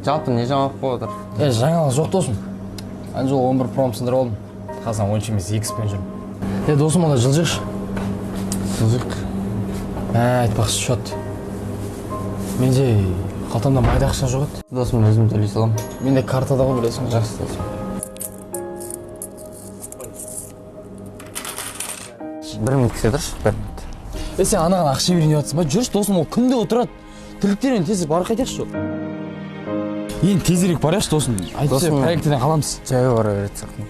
Жалпы не жаңалық болып отыр? Жаңалық жоқ досым. Ана жолы 11 пром сындырып алдым. Қазір 10 емес X-пен жүрмін. Досым, онда жылжықшы. Жылжық. Айтпақшы шот. Менде қалтамда майда ақша жоқ еді. Досым, өзім төлей салам. Менде картада ғой, білесің. Жақсы досым. Бір минут кісе тұршы, бір минут. Сен анаған ақша берейін деп жатсың ба? Жүрші досым, ол күнде отырады. Тірліктерін тезірек барып қайтайықшы. Енді тезірек барайықшы досым. Айтшы, проекттен қаламыз. Жайға бара береді сақтың.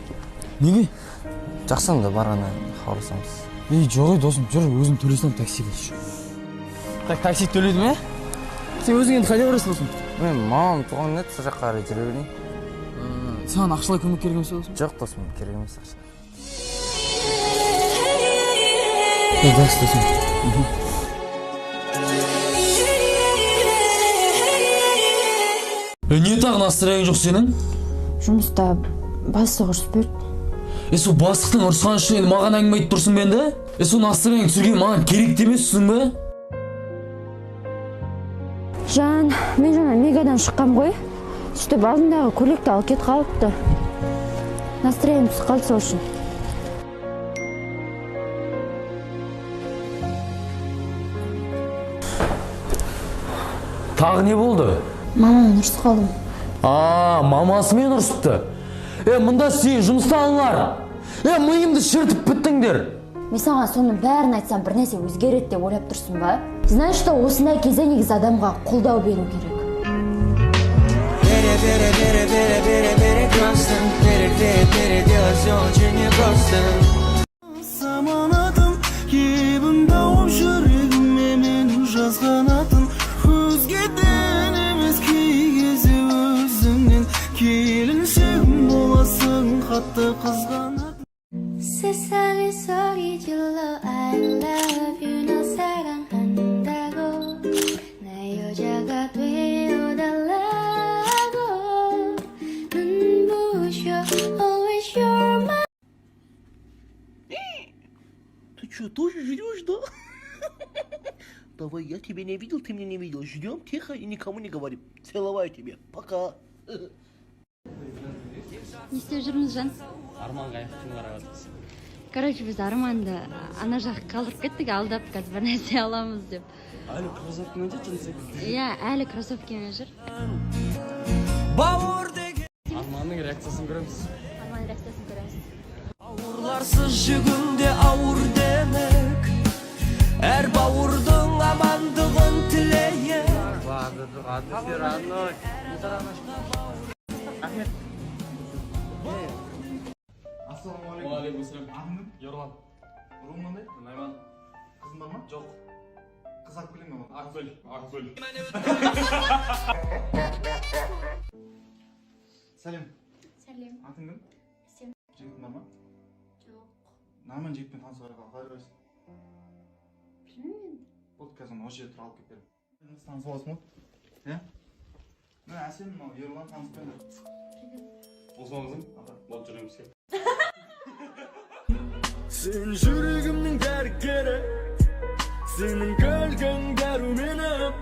Неге? Жақсам да барғаннан хабарласамыз. Жоқ досым, жүр, өзің төлесін таксиге жүр. Такси төледі ме? Сен өзің енді қайда барасың досым? Мен мамам туған еді, сол жаққа қарай жүре берейін. Саған ақшалай көмек керек емес досым? Жоқ досым, керек емес ақша. Жақсы досым. Не тағы настроениең жоқ сенің? Жұмыста бастық ұрысып берді. Сол бастықтың ұрысқаны үшін енді маған әңгіме айтып тұрсың ба енді? Сол настроениең түсірген маған керек емессің бе? Жан, мен жаңа Мегадан шыққам ғой. Сөйтіп алдындағы көйлекті алып кетіп қалыпты. Настроением түсіп қалды сол үшін. Тағы не болды? Мамаммен ұрысып қалдым. Мамасымен ұрысыпты. Мұнда сен жұмыста алынар. Миымды шіртіп біттіңдер. Мен саған соның бәрін айтсам бір нәрсе өзгереді деп ойлап тұрсың ба? Знаешь, что осындай кезде негізі адамға қолдау беру керек. Заманатым, ебім дауып жүрегіме менің жазған атын. Өзгеден емес кей кезде өзіңнен келіншегім боласың қатты қызғанатын. 세상에서 잊을러 I love you 너 사랑한다고 내 여자가 되어달라고 눈부셔 always you're my. Ты что, тоже жрешь, да? Давай, я тебя не видел, ты меня не видел. Ждем тихо и никому не говорим. Целоваю тебя. Пока. Не істеп жүрміз, Жан? Арман қайықтың қарап жатырсың. Короче, біз Арманды ана жаққа қалдырып кеттік, алдап қазір бір нәрсе аламыз деп. Әлі кроссовкімен жүр, джинсы. Иә, әлі кроссовкімен жүр. Арманның реакциясын көреміз. Арман реакциясын көреміз. Ауырларсыз жүгінде ауыр демек. Әр бауырдың амандығын тілейік. Ассалаумағалейкум. Ағым Ерлан. руың қандай? Найман. Қызың бар ма? Жоқ. Қыз Ақгүл ме? Ақгүл. Сәлем. Сәлем. Атың кім? Әсем. Жігітің бар ма? Жоқ. Найман жігітпен танысуға қалай қарайсың? Білмеймін. Болды, қазір оны осы жерде тұра алып келіп беремін. Танысып аласың ба? Иә? Міне Әсем, мынау Ерлан танысып беріңдер. Осман қызым. Болды, жүреміз. Сен жүрегімнің дәрігері, сенің күлгің дәруменім.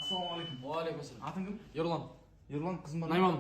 Ассалаумағалейкум. Уағалейкум ассалам. Атың кім? Ерлан. Ерлан, қызың бар ма? Найман.